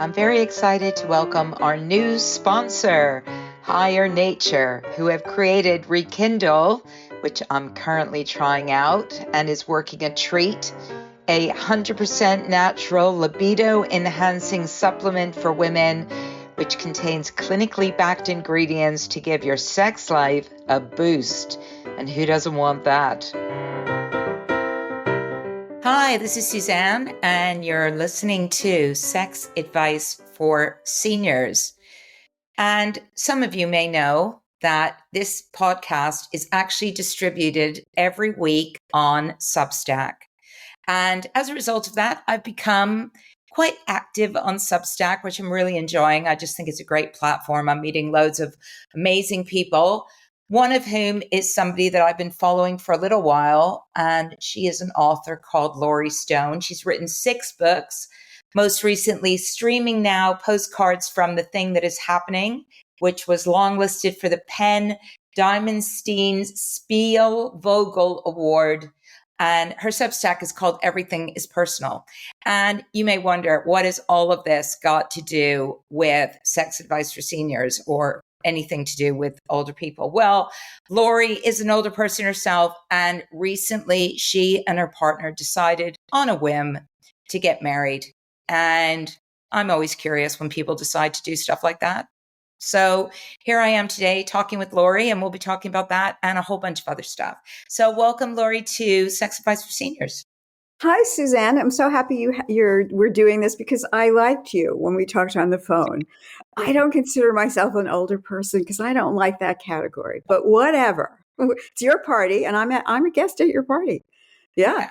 I'm very excited to welcome our new sponsor, Higher Nature, who have created Rekindle, which I'm currently trying out and is working a treat, a 100% natural libido-enhancing supplement for women, which contains clinically backed ingredients to give your sex life a boost. And who doesn't want that? Hi, this is Suzanne, and you're listening to Sex Advice for Seniors. And some of you may know that this podcast is actually distributed every week on Substack. And as a result of that, I've become quite active on Substack, which I'm really enjoying. I just think it's a great platform. I'm meeting loads of amazing people, one of whom is somebody that I've been following for a little while. And she is an author called Laurie Stone. She's written 6 books, most recently streaming now Postcards from the Thing That Is Happening, which was longlisted for the PEN Diamonstein-Spielvogel Award. And her Substack is called Everything is Personal. And you may wonder, what has all of this got to do with sex advice for seniors or anything to do with older people? Well, Laurie is an older person herself. And recently she and her partner decided on a whim to get married. And I'm always curious when people decide to do stuff like that. So here I am today talking with Laurie, and we'll be talking about that and a whole bunch of other stuff. So welcome, Laurie, to Sex Advice for Seniors. Hi, Suzanne. I'm so happy we're doing this because I liked you when we talked on the phone. I don't consider myself an older person because I don't like that category, but whatever. It's your party, and I'm a guest at your party. Yeah.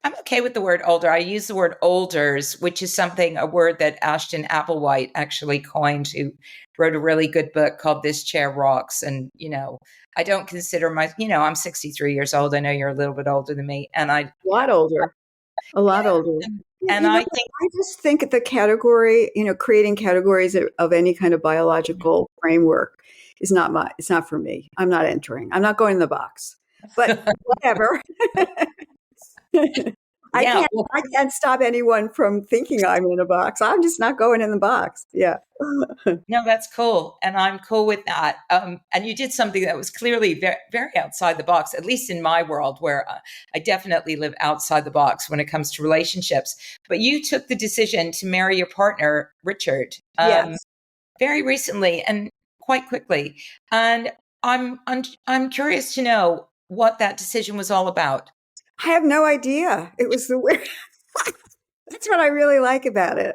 I'm okay with the word older. I use the word olders, which is a word that Ashton Applewhite actually coined, who wrote a really good book called This Chair Rocks. And, I don't consider I'm 63 years old. I know you're a little bit older than me. And a lot older. And I just think the category, creating categories of any kind of biological framework it's not for me. I'm not entering. I'm not going in the box. But whatever. I can't stop anyone from thinking I'm in a box. I'm just not going in the box. Yeah. No, that's cool. And I'm cool with that. And you did something that was clearly very, very outside the box, at least in my world, where I definitely live outside the box when it comes to relationships. But you took the decision to marry your partner, Richard, yes. very recently and quite quickly. And I'm curious to know what that decision was all about. I have no idea. It was the weird. That's what I really like about it.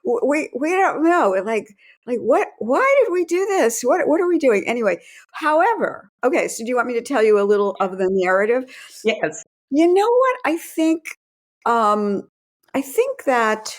We don't know. Like what? Why did we do this? What are we doing anyway? However, okay. So do you want me to tell you a little of the narrative? Yes. You know what? I think that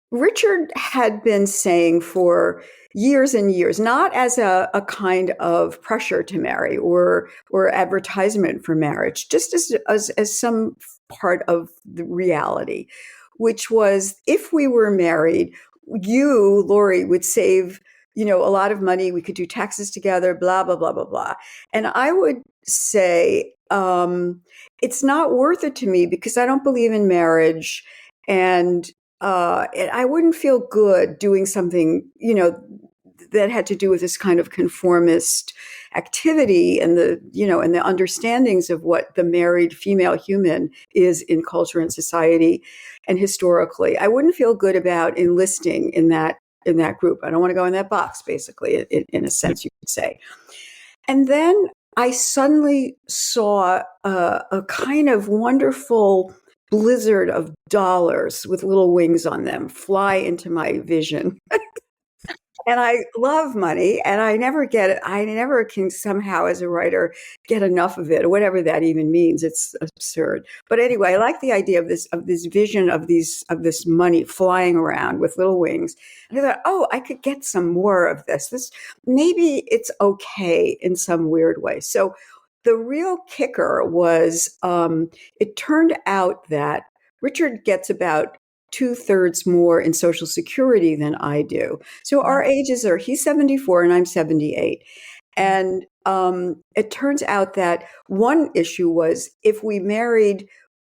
Richard had been saying for years and years, not as a kind of pressure to marry or advertisement for marriage, just as some part of the reality, which was if we were married, you, Laurie, would save, a lot of money. We could do taxes together, blah, blah, blah, blah, blah. And I would say it's not worth it to me because I don't believe in marriage. And I wouldn't feel good doing something, that had to do with this kind of conformist activity and the understandings of what the married female human is in culture and society and historically. I wouldn't feel good about enlisting in that group. I don't want to go in that box, basically, in a sense, you could say. And then I suddenly saw a kind of wonderful blizzard of dollars with little wings on them fly into my vision. And I love money, and I never get it. I never can somehow, as a writer, get enough of it, or whatever that even means. It's absurd. But anyway, I like the idea of this vision of this money flying around with little wings. And I thought, oh, I could get some more of this. Maybe it's okay in some weird way. So the real kicker was, it turned out that Richard gets about 2/3 more in Social Security than I do. So our ages he's 74 and I'm 78. And it turns out that one issue was if we married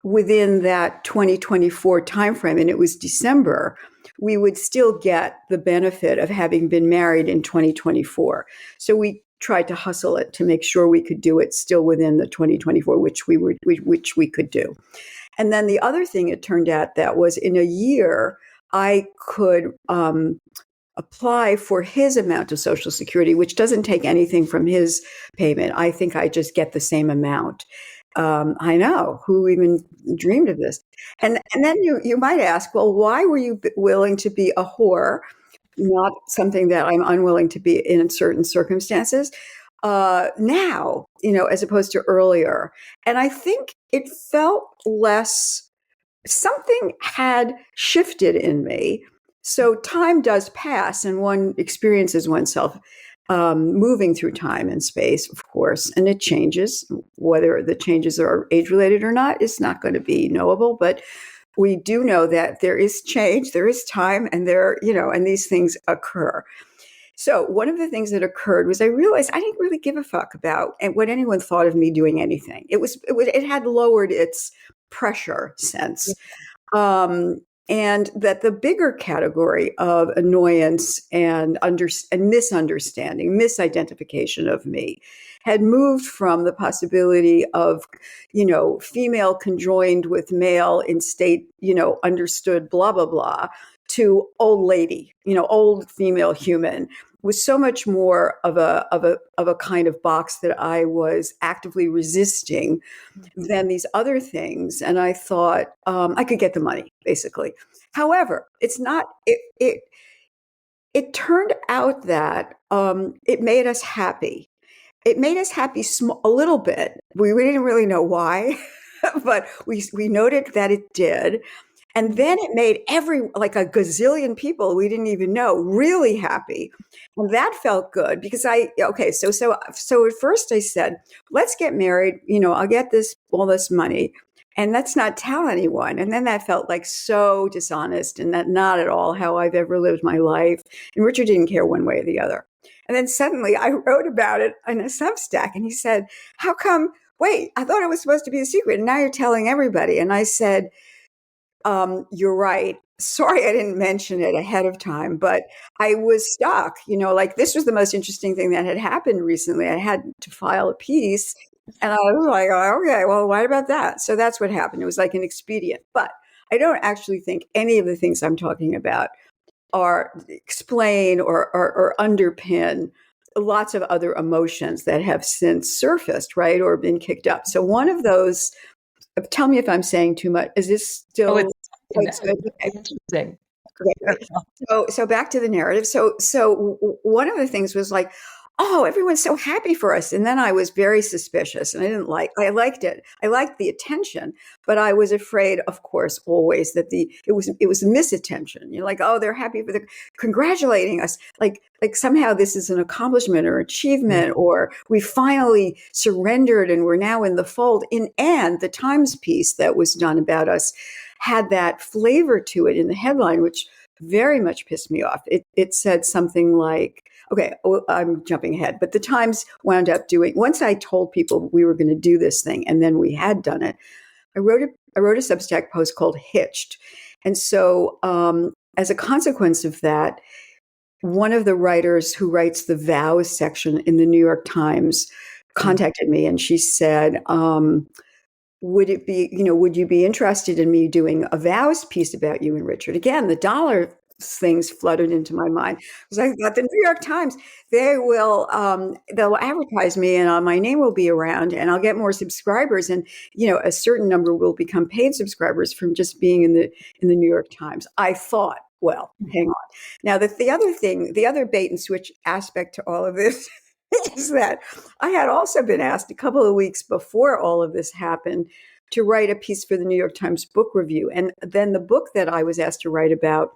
within that 2024 timeframe, and it was December, we would still get the benefit of having been married in 2024. So we tried to hustle it to make sure we could do it still within the 2024, which we could do. And then the other thing it turned out that was in a year, I could apply for his amount of Social Security, which doesn't take anything from his payment. I think I just get the same amount. I know, who even dreamed of this? And then you might ask, well, why were you willing to be a whore? Not something that I'm unwilling to be in certain circumstances. Now, as opposed to earlier. And I think it felt less, something had shifted in me. So time does pass, and one experiences oneself moving through time and space, of course, and it changes. Whether the changes are age-related or not is not going to be knowable, but we do know that there is change, there is time, and and these things occur. So one of the things that occurred was I realized I didn't really give a fuck about what anyone thought of me doing anything. It had lowered its pressure sense. And that the bigger category of annoyance and misunderstanding, misidentification of me had moved from the possibility of, female conjoined with male in state, understood, blah, blah, blah, to old lady, old female human, was so much more of a kind of box that I was actively resisting than these other things. And I thought I could get the money, basically. However, it's not. It turned out that it made us happy. It made us happy a little bit. We didn't really know why, but we noted that it did. And then it made like a gazillion people we didn't even know really happy. And that felt good because so at first I said, let's get married. I'll get all this money and let's not tell anyone. And then that felt like so dishonest and that not at all how I've ever lived my life. And Richard didn't care one way or the other. And then suddenly I wrote about it in a Substack and he said, how come, wait, I thought it was supposed to be a secret and now you're telling everybody. And I said, you're right. Sorry, I didn't mention it ahead of time, but I was stuck. Like this was the most interesting thing that had happened recently. I had to file a piece and I was like, oh, okay, well, what about that? So that's what happened. It was like an expedient, but I don't actually think any of the things I'm talking about explain or underpin lots of other emotions that have since surfaced, right? Or been kicked up. So one of those, tell me if I'm saying too much. Is this still? It's interesting. Okay. So back to the narrative. So one of the things was like, oh, everyone's so happy for us. And then I was very suspicious and I liked it. I liked the attention, but I was afraid, of course, always that it was misattention. Like, oh, they're happy for congratulating us. Like somehow this is an accomplishment or achievement, or we finally surrendered and we're now in the fold. And the Times piece that was done about us had that flavor to it in the headline, which very much pissed me off. It said something like, okay, I'm jumping ahead, but the Times wound up once I told people we were going to do this thing and then we had done it, I wrote a Substack post called Hitched. And so as a consequence of that, one of the writers who writes the Vows section in the New York Times contacted me and she said, would you be interested in me doing a Vows piece about you and Richard? Again, the dollar things flooded into my mind because I thought the New York Times, they'll advertise me and my name will be around and I'll get more subscribers and a certain number will become paid subscribers from just being in the New York Times. I thought, well, hang on. Now the other bait and switch aspect to all of this is that I had also been asked a couple of weeks before all of this happened to write a piece for the New York Times book review. And then the book that I was asked to write about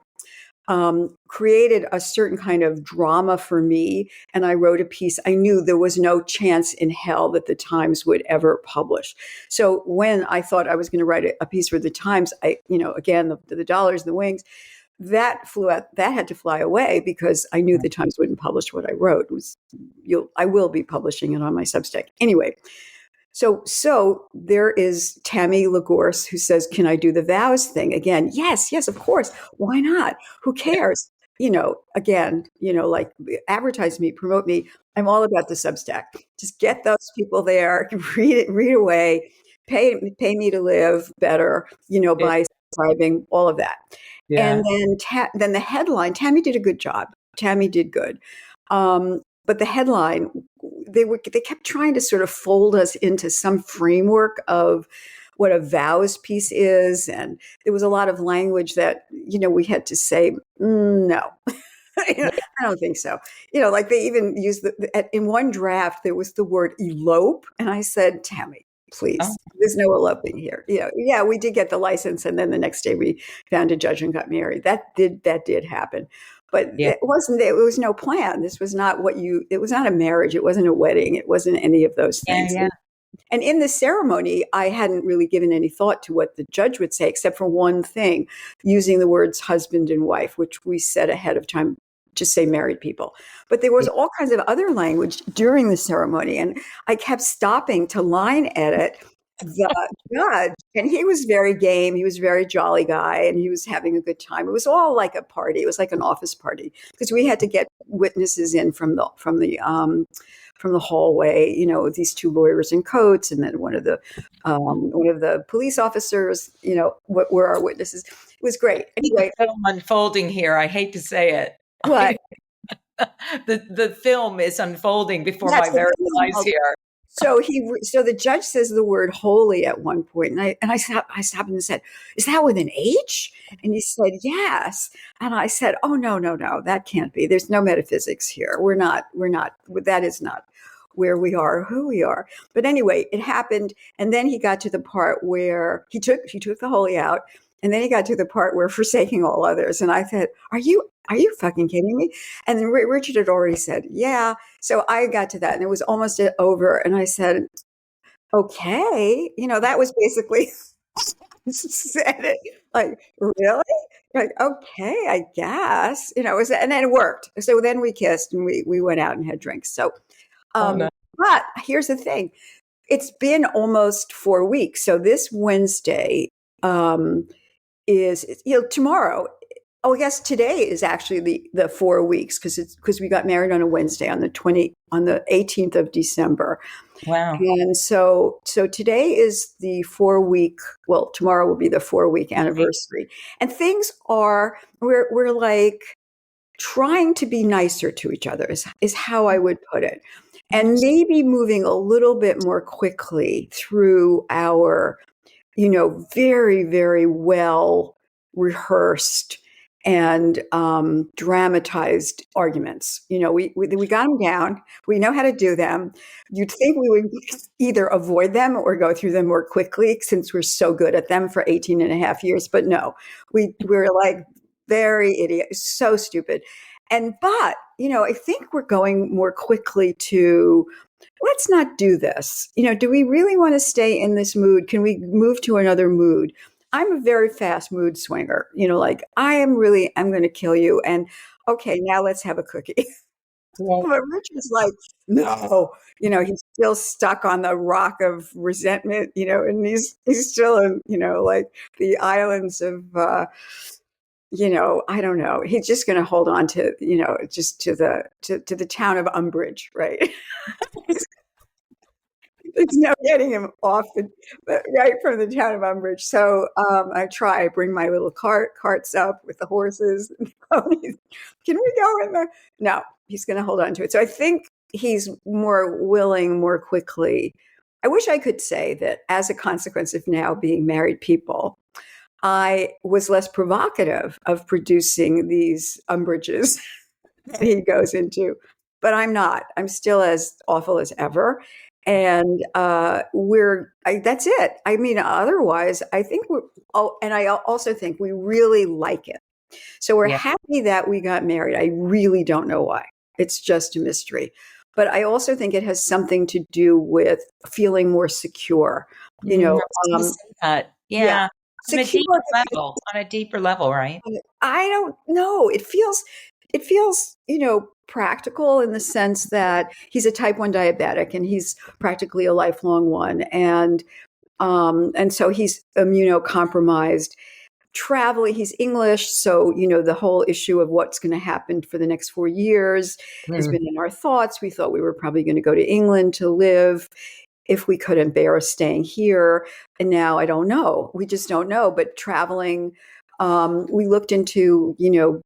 created a certain kind of drama for me. And I wrote a piece. I knew there was no chance in hell that the Times would ever publish. So when I thought I was going to write a piece for the Times, again, the dollars, the wings, that flew out. That had to fly away because I knew the Times wouldn't publish what I wrote. I will be publishing it on my Substack. Anyway, So there is Tammy Lagorce who says, "Can I do the vows thing again?" Yes, yes, of course. Why not? Who cares? Again, like advertise me, promote me. I'm all about the Substack. Just get those people there, read it, read away, pay me to live better, Yeah. by subscribing, all of that. And Yeah. then the headline, Tammy did a good job. Tammy did good. But the headline, they kept trying to sort of fold us into some framework of what a vows piece is, and there was a lot of language that we had to say, no. I don't think so. Like they even used in one draft there was the word elope, and I said, Tammy, Oh, please, there's no eloping here. Yeah, we did get the license, and then the next day we found a judge and got married. That did happen. But yeah. it was no plan. This was not it was not a marriage. It wasn't a wedding. It wasn't any of those Yeah. things. Yeah. And in the ceremony, I hadn't really given any thought to what the judge would say, except for one thing, using the words husband and wife, which we said ahead of time to say married people. But there was all kinds of other language during the ceremony. And I kept stopping to line edit the judge. And he was very game. He was a very jolly guy, and he was having a good time. It was all like a party. It was like an office party because we had to get witnesses in from the hallway, these two lawyers in coats, and then one of the police officers, were our witnesses. It was great. Anyway, The film unfolding here. I hate to say it. what? The film is unfolding before Yes, my very eyes here. so the judge says the word holy at one point, and I stopped and said, "Is that with an H?" And he said, "Yes." And I said, "Oh, no, no, no, that can't be. There's no metaphysics here. We're not. That is not where we are, or who we are." But anyway, it happened, and then he got to the part where he took the holy out, and then he got to the part where forsaking all others, and I said, "Are you fucking kidding me?" And then Richard had already said, "Yeah." So I got to that, and it was almost over, and I said, "Okay," that was basically said it. Like, really? Like, okay, I guess. And then it worked. So then we kissed, and we went out and had drinks. So, Oh no. but here's the thing: it's been almost 4 weeks. So this Wednesday is tomorrow. Oh, yes, today is actually the 4 weeks because we got married on a Wednesday on the 18th of December. Wow. And so today is the 4 week, well, tomorrow will be the 4 week anniversary. And things we're like trying to be nicer to each other is how I would put it. And maybe moving a little bit more quickly through our, very, very well rehearsed and dramatized arguments. We got them down. We know how to do them. You'd think we would either avoid them or go through them more quickly since we're so good at them for 18 and a half years. But no, we're like very idiot, so stupid. But I think we're going more quickly to, let's not do this. Do we really want to stay in this mood? Can we move to another mood? I'm a very fast mood swinger, like I'm going to kill you. And okay, now let's have a cookie. Well, But Richard's like, no, he's still stuck on the rock of resentment, and he's still in, like the islands of, I don't know. He's just going to hold on to, just to the town of Umbridge, right? There's no getting him off right from the town of Umbridge. So I bring my little carts up with the horses and the ponies. Can we go in there? No, he's going to hold on to it. So I think he's more willing more quickly. I wish I could say that as a consequence of now being married people, I was less provocative of producing these umbrages that he goes into, but I'm not. I'm still as awful as ever. And that's it. I mean, otherwise, I think and I also think we really like it. So we're yeah. happy that we got married. I really don't know why. It's just a mystery. But I also think it has something to do with feeling more secure. I was gonna say that. Yeah, Yeah. On a secure. deeper level. On a deeper level, right? I don't know. It feels, practical in the sense that he's a type 1 diabetic and he's practically a lifelong one. And so he's immunocompromised. Traveling, he's English, so the whole issue of what's going to happen for the next 4 years has been in our thoughts. We thought we were probably going to go to England to live if we couldn't bear staying here, and now I don't know. We just don't know. But traveling, we looked into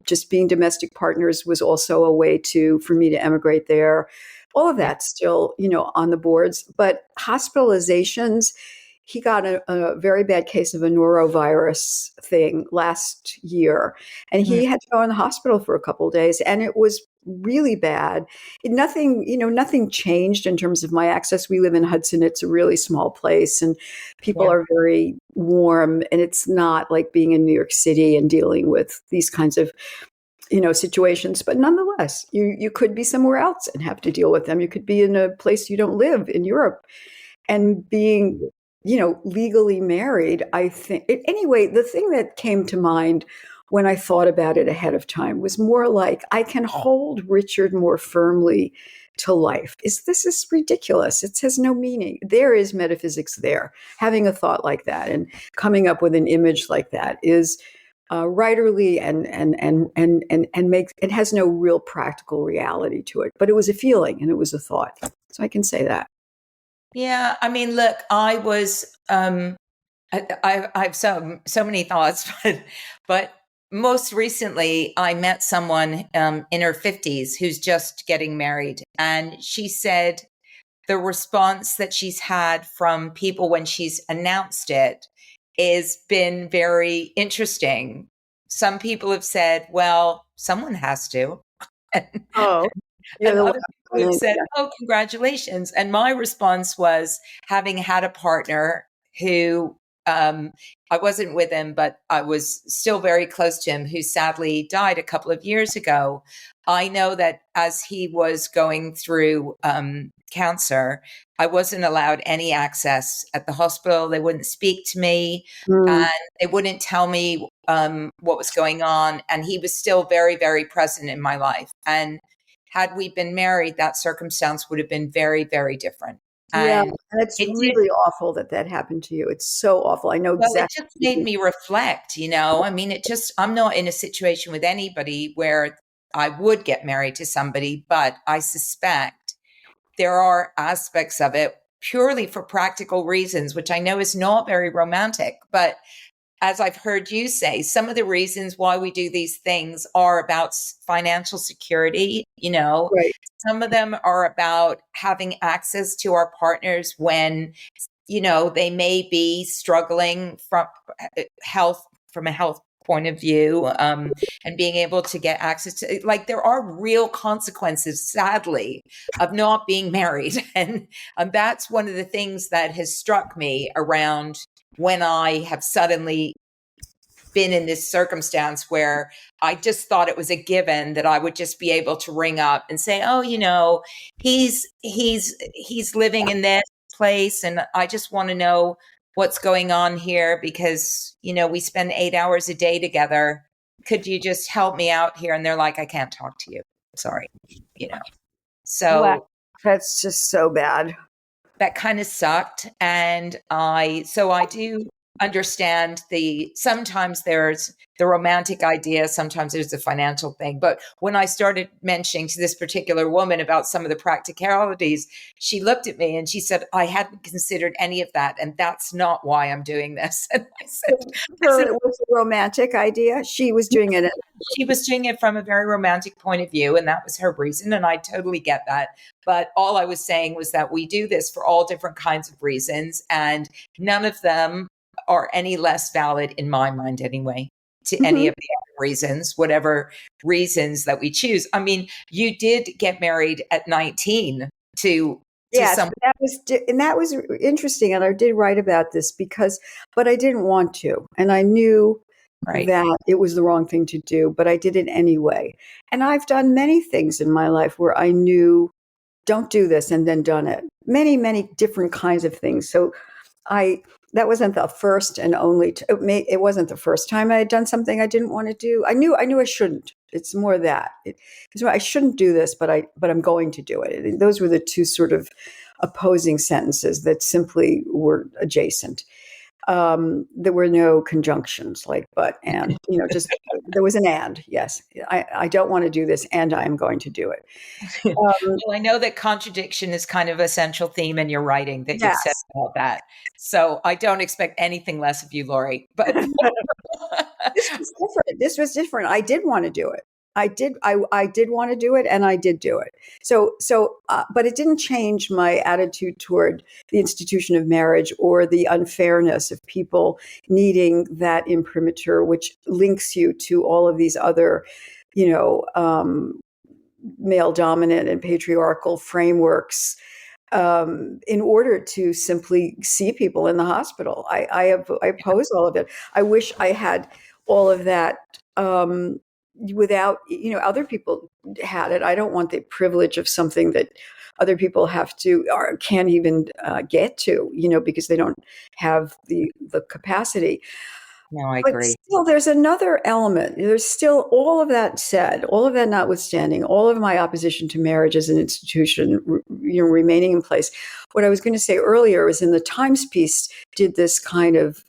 just being domestic partners was also a way for me to emigrate there. All of that still on the boards, but hospitalizations. He got a very bad case of a norovirus thing last year, and he had to go in the hospital for a couple of days, and it was really bad. Nothing changed in terms of my access. We live in Hudson. It's a really small place, and people are very warm, and it's not like being in New York City and dealing with these kinds of situations. But nonetheless, you could be somewhere else and have to deal with them. You could be in a place you don't live in Europe, and being legally married, I think. Anyway, the thing that came to mind when I thought about it ahead of time was more like, I can hold Richard more firmly to life. This is ridiculous. It has no meaning. There is metaphysics there. Having a thought like that and coming up with an image like that is writerly and makes it has no real practical reality to it. But it was a feeling and it was a thought. So I can say that. Yeah, I mean, look, I was, I have so many thoughts, but most recently I met someone in her 50s who's just getting married, and she said the response that she's had from people when she's announced it has been very interesting. Some people have said, "Well, someone has to," Oh. and other people have said, "Oh, congratulations." And my response was, having had a partner who I wasn't with him, but I was still very close to him, who sadly died a couple of years ago. I know that as he was going through cancer, I wasn't allowed any access at the hospital. They wouldn't speak to me, and they wouldn't tell me what was going on. And he was still very, very present in my life. And had we been married, that circumstance would have been very, very different. Yeah, And it's really awful that happened to you. It's so awful. I know exactly. Well, it just made me reflect, I mean, I'm not in a situation with anybody where I would get married to somebody, but I suspect there are aspects of it purely for practical reasons, which I know is not very romantic, but as I've heard you say, some of the reasons why we do these things are about financial security. Right. Some of them are about having access to our partners when, they may be struggling from a health point of view, and being able to get access to, like, there are real consequences, sadly, of not being married. And that's one of the things that has struck me around when I have suddenly been in this circumstance where I just thought it was a given that I would just be able to ring up and say, "Oh, he's living in this place, and I just want to know what's going on here because, we spend 8 hours a day together. Could you just help me out here?" And they're like, "I can't talk to you. Sorry." So wow. That's just so bad. That kind of sucked. And I do understand sometimes there's the romantic idea, sometimes there's the financial thing. But when I started mentioning to this particular woman about some of the practicalities, she looked at me and she said, "I hadn't considered any of that. And that's not why I'm doing this." And I said, it was a romantic idea. She was doing it. She was doing it from a very romantic point of view, and that was her reason. And I totally get that. But all I was saying was that we do this for all different kinds of reasons, and none of them are any less valid in my mind anyway, to any of the other reasons, whatever reasons that we choose. I mean, you did get married at 19 to yes, someone. that was interesting. And I did write about this but I didn't want to. And I knew that it was the wrong thing to do, but I did it anyway. And I've done many things in my life where I knew, don't do this, and then done it. Many, many different kinds of things. So that wasn't the first and only. It wasn't the first time I had done something I didn't want to do. I knew I shouldn't. It's more that I shouldn't do this, but I'm going to do it. And those were the two sort of opposing sentences that simply were adjacent. There were no conjunctions like but and. Just there was an and. Yes, I don't want to do this, and I am going to do it. Well, I know that contradiction is kind of a central theme in your writing that you've said Yes. about that. So I don't expect anything less of you, Laurie. But This was different. This was different. I did want to do it. I did want to do it, and I did do it. But it didn't change my attitude toward the institution of marriage or the unfairness of people needing that imprimatur, which links you to all of these other, male dominant and patriarchal frameworks in order to simply see people in the hospital. I oppose all of it. I wish I had all of that without, other people had it. I don't want the privilege of something that other people have to or can't even get to, because they don't have the capacity. no, I But agree. still, there's another element. There's still, all of that said, all of that notwithstanding, all of my opposition to marriage as an institution, remaining in place. What I was going to say earlier was in the Times piece did this kind of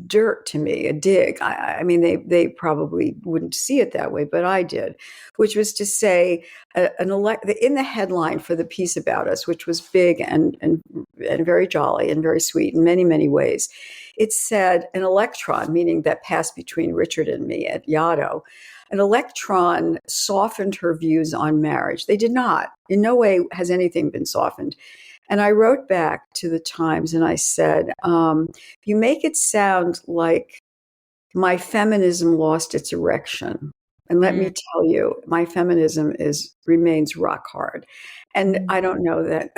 dirt to me, a dig. I mean, they probably wouldn't see it that way, but I did, which was to say, in the headline for the piece about us, which was big and very jolly and very sweet in many, many ways. It said an electron, meaning that passed between Richard and me at Yaddo. An electron softened her views on marriage. They did not. In no way has anything been softened. And I wrote back to the Times and I said, you make it sound like my feminism lost its erection. And let me tell you, my feminism remains rock hard. And I don't know that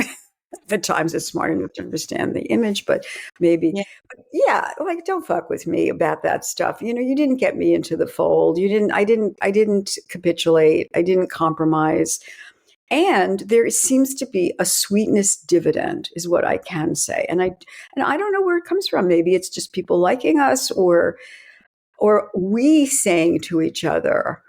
the Times is smart enough to understand the image, but maybe, yeah, like don't fuck with me about that stuff. You didn't get me into the fold. I didn't capitulate. I didn't compromise. And there seems to be a sweetness dividend, is what I can say. And I don't know where it comes from. Maybe it's just people liking us, or we saying to each other,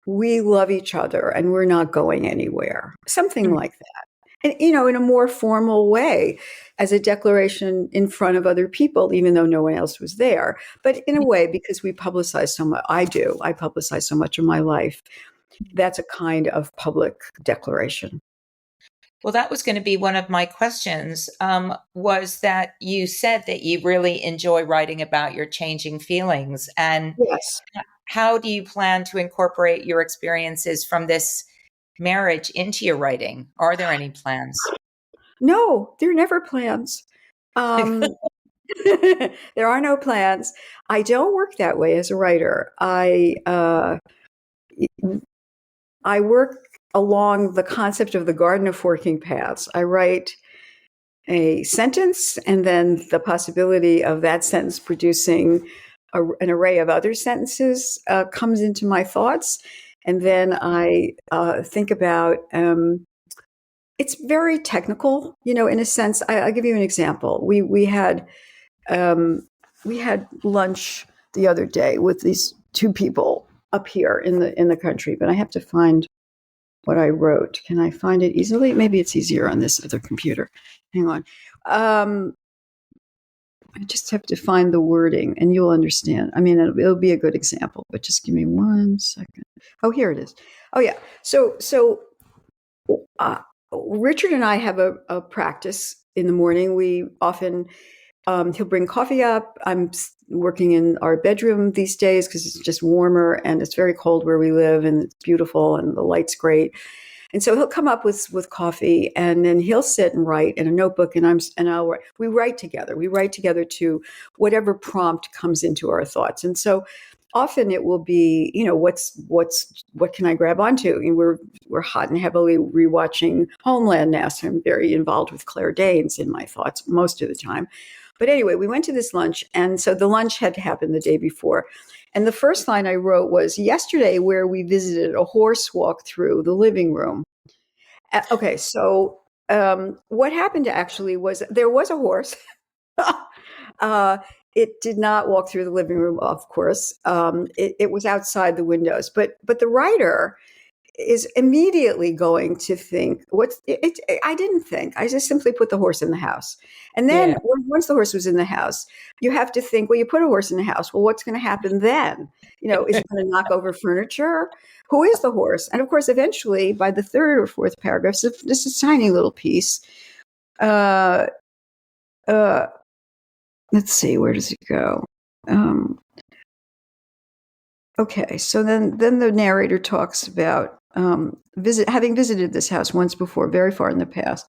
we love each other and we're not going anywhere. Something like that. And, in a more formal way, as a declaration in front of other people, even though no one else was there. But in a way, because we publicize so much, I publicize so much of my life. That's a kind of public declaration. Well, that was going to be one of my questions, was that you said that you really enjoy writing about your changing feelings. And Yes. how do you plan to incorporate your experiences from this marriage into your writing? Are there any plans? No, there are never plans. There are no plans. I don't work that way as a writer. I work along the concept of the garden of forking paths. I write a sentence and then the possibility of that sentence producing an array of other sentences comes into my thoughts. And then I think about, it's very technical, in a sense. I'll give you an example. We had lunch the other day with these two people up here in the country, but I have to find what I wrote. Can I find it easily? Maybe it's easier on this other computer. Hang on. I just have to find the wording and you'll understand. I mean, it'll be a good example, but just give me 1 second. Oh, here it is. Oh, yeah. So Richard and I have a practice in the morning. We often, he'll bring coffee up. I'm working in our bedroom these days because it's just warmer and it's very cold where we live and it's beautiful and the light's great. And so he'll come up with coffee and then he'll sit and write in a notebook and I'll write. We write together. We write together to whatever prompt comes into our thoughts. And so often it will be, what can I grab onto? And we're hot and heavily rewatching Homeland now. So I'm very involved with Claire Danes in my thoughts most of the time. But anyway, we went to this lunch. And so the lunch had happened the day before. And the first line I wrote was yesterday where we visited a horse walk through the living room. Okay, so what happened actually was there was a horse. It did not walk through the living room, of course. It was outside the windows. But the writer is immediately going to think, I didn't think. I just simply put the horse in the house. And then Yeah. once the horse was in the house, you have to think, well, you put a horse in the house. Well, what's going to happen then? Is it going to knock over furniture? Who is the horse? And of course, eventually, by the third or fourth paragraph, so this is a tiny little piece. Uh, uh, let's see, where does it go? Okay, so then the narrator talks about having visited this house once before, very far in the past.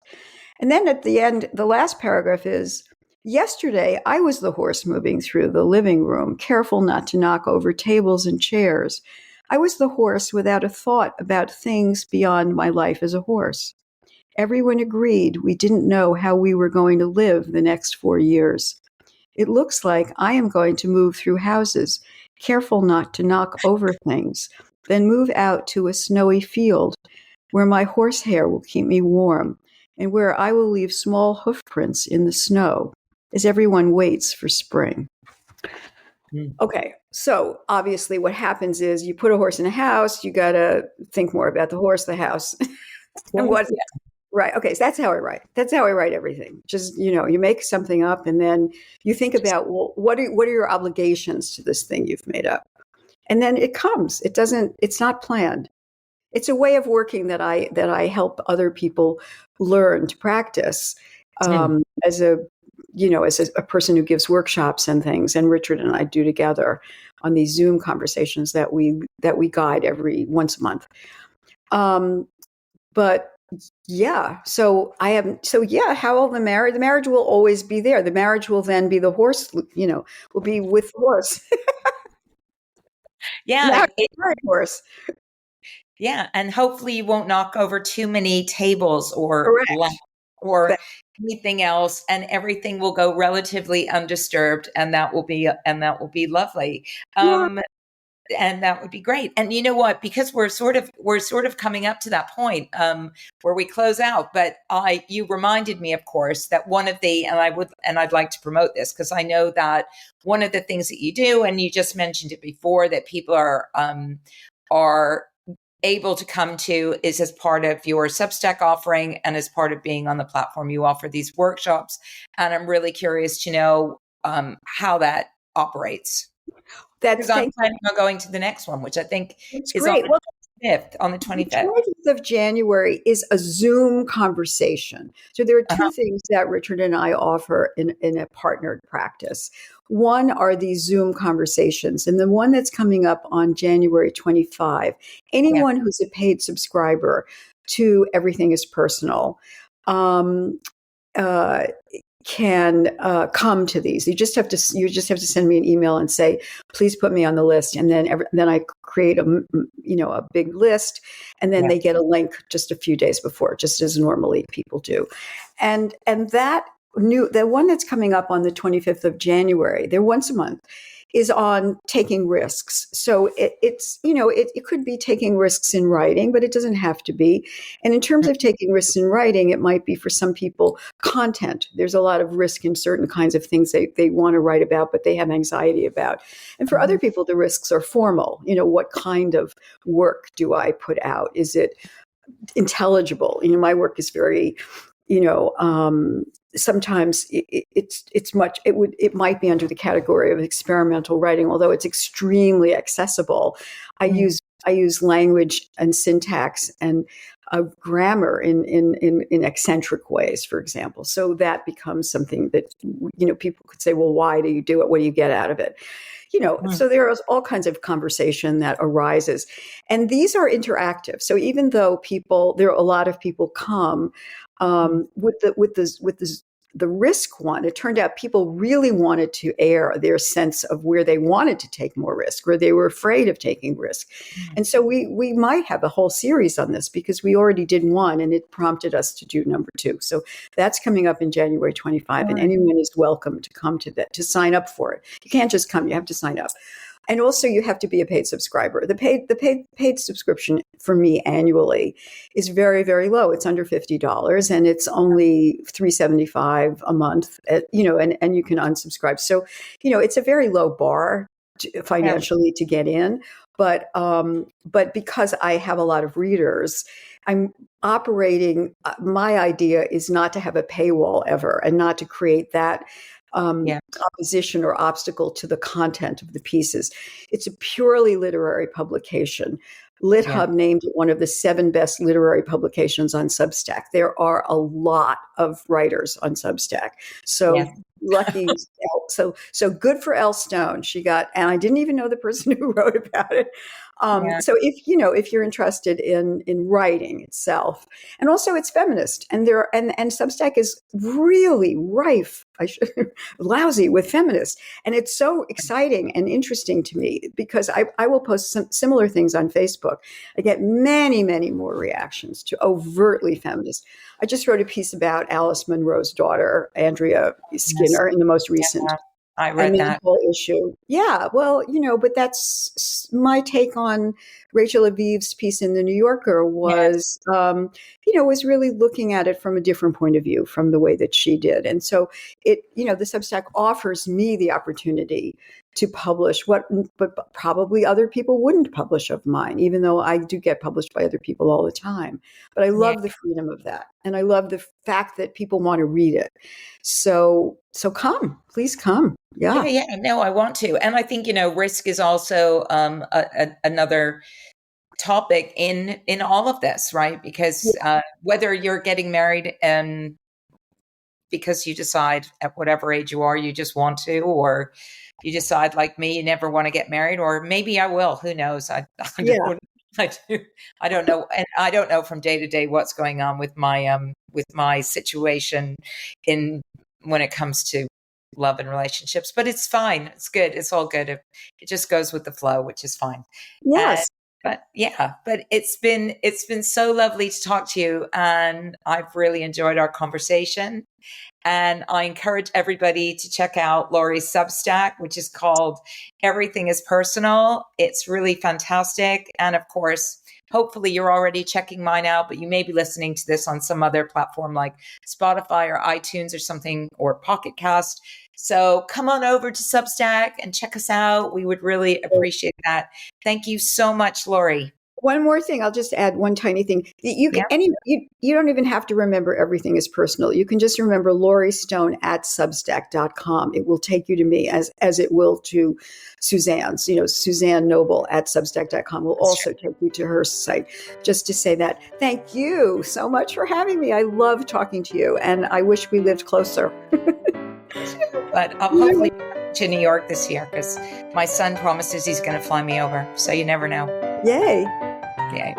And then at the end, the last paragraph is, yesterday I was the horse moving through the living room, careful not to knock over tables and chairs. I was the horse without a thought about things beyond my life as a horse. Everyone agreed we didn't know how we were going to live the next 4 years. It looks like I am going to move through houses, careful not to knock over things, then move out to a snowy field where my horsehair will keep me warm and where I will leave small hoof prints in the snow as everyone waits for spring. Okay, so obviously what happens is you put a horse in a house, you got to think more about the horse, the house, and what. Right. Okay. So that's how I write. That's how I write everything. Just, you make something up and then you think about, well, what are your obligations to this thing you've made up? And then it comes. It's not planned. It's a way of working that I help other people learn to practice as a person who gives workshops and things. And Richard and I do together on these Zoom conversations that we guide every once a month. But yeah. How will the marriage will always be there. The marriage will then be the horse, will be with the horse. Yeah. Married horse. Yeah. And hopefully you won't knock over too many tables or Correct. or anything else, and everything will go relatively undisturbed, and that will be lovely. And that would be great. And you know what? Because we're sort of coming up to that point where we close out. But you reminded me, of course, that one of the and I'd like to promote this because I know that one of the things that you do, and you just mentioned it before, that people are able to come to is as part of your Substack offering and as part of being on the platform. You offer these workshops, and I'm really curious to know how that operates. Because I'm planning on going to the next one, which I think is great. on the 25th. The 25th of January is a Zoom conversation. So there are two things that Richard and I offer in a partnered practice. One are these Zoom conversations, and the one that's coming up on January 25, anyone who's a paid subscriber to Everything is Personal can come to these. You just have to send me an email and say, please put me on the list. And then I create a big list, and then they get a link just a few days before, just as normally people do. And the one that's coming up on the 25th of January, they're once a month, is on taking risks. So it could be taking risks in writing, but it doesn't have to be. And in terms of taking risks in writing, it might be for some people content. There's a lot of risk in certain kinds of things they want to write about, but they have anxiety about. And for other people, the risks are formal. What kind of work do I put out? Is it intelligible? My work is very, sometimes it might be under the category of experimental writing, although it's extremely accessible. I use language and syntax and grammar in eccentric ways, for example. So that becomes something that people could say, well, why do you do it? What do you get out of it? So there is all kinds of conversation that arises, and these are interactive. So even though there are a lot of people come with the risk one, it turned out people really wanted to air their sense of where they wanted to take more risk, or they were afraid of taking risk. And so we might have a whole series on this because we already did one, and it prompted us to do number 2. So that's coming up in January 25, and anyone is welcome to come to that, to sign up for it. You can't just come, you have to sign up. And also you have to be a paid subscriber. The paid subscription for me annually is very, very low. It's under $50 and it's only $3.75 a month, and you can unsubscribe. So, it's a very low bar financially to get in. But because I have a lot of readers, I'm operating. My idea is not to have a paywall ever, and not to create that opposition or obstacle to the content of the pieces. It's a purely literary publication. LitHub named it one of the 7 best literary publications on Substack. There are a lot of writers on Substack. So lucky. So good for Elle Stone. She got, and I didn't even know the person who wrote about it. So if you're interested in writing itself, and also it's feminist, and Substack is really rife, lousy with feminists, and it's so exciting and interesting to me because I will post some similar things on Facebook. I get many, many more reactions to overtly feminist. I just wrote a piece about Alice Munro's daughter, Andrea Skinner, in the most recent. I read that whole issue. Yeah, well, but that's my take on Rachel Aviv's piece in the New Yorker was, was really looking at it from a different point of view, from the way that she did. And so the Substack offers me the opportunity to publish but probably other people wouldn't publish of mine, even though I do get published by other people all the time. But I love the freedom of that. And I love the fact that people want to read it. So please come. Yeah. No, I want to. And I think, risk is also another topic in all of this, right? Because whether you're getting married and because you decide at whatever age you are, you just want to, or you decide like me, you never want to get married, or maybe I will, who knows? I don't know. And I don't know from day to day what's going on with my situation when it comes to love and relationships, but it's fine. It's good. It's all good. It just goes with the flow, which is fine. Yes. But it's been so lovely to talk to you, and I've really enjoyed our conversation. And I encourage everybody to check out Laurie's Substack, which is called Everything is Personal. It's really fantastic. And of course, hopefully you're already checking mine out, but you may be listening to this on some other platform like Spotify or iTunes or something, or Pocket Cast. So come on over to Substack and check us out. We would really appreciate that. Thank you so much, Laurie. One more thing, I'll just add one tiny thing. You don't even have to remember Everything is Personal. You can just remember Laurie Stone at Substack.com. It will take you to me as it will to Suzanne's. Suzanne Noble at Substack.com will also take you to her site. Just to say that. Thank you so much for having me. I love talking to you, and I wish we lived closer. But I'll hopefully to New York this year because my son promises he's going to fly me over. So you never know. Yay. Yay.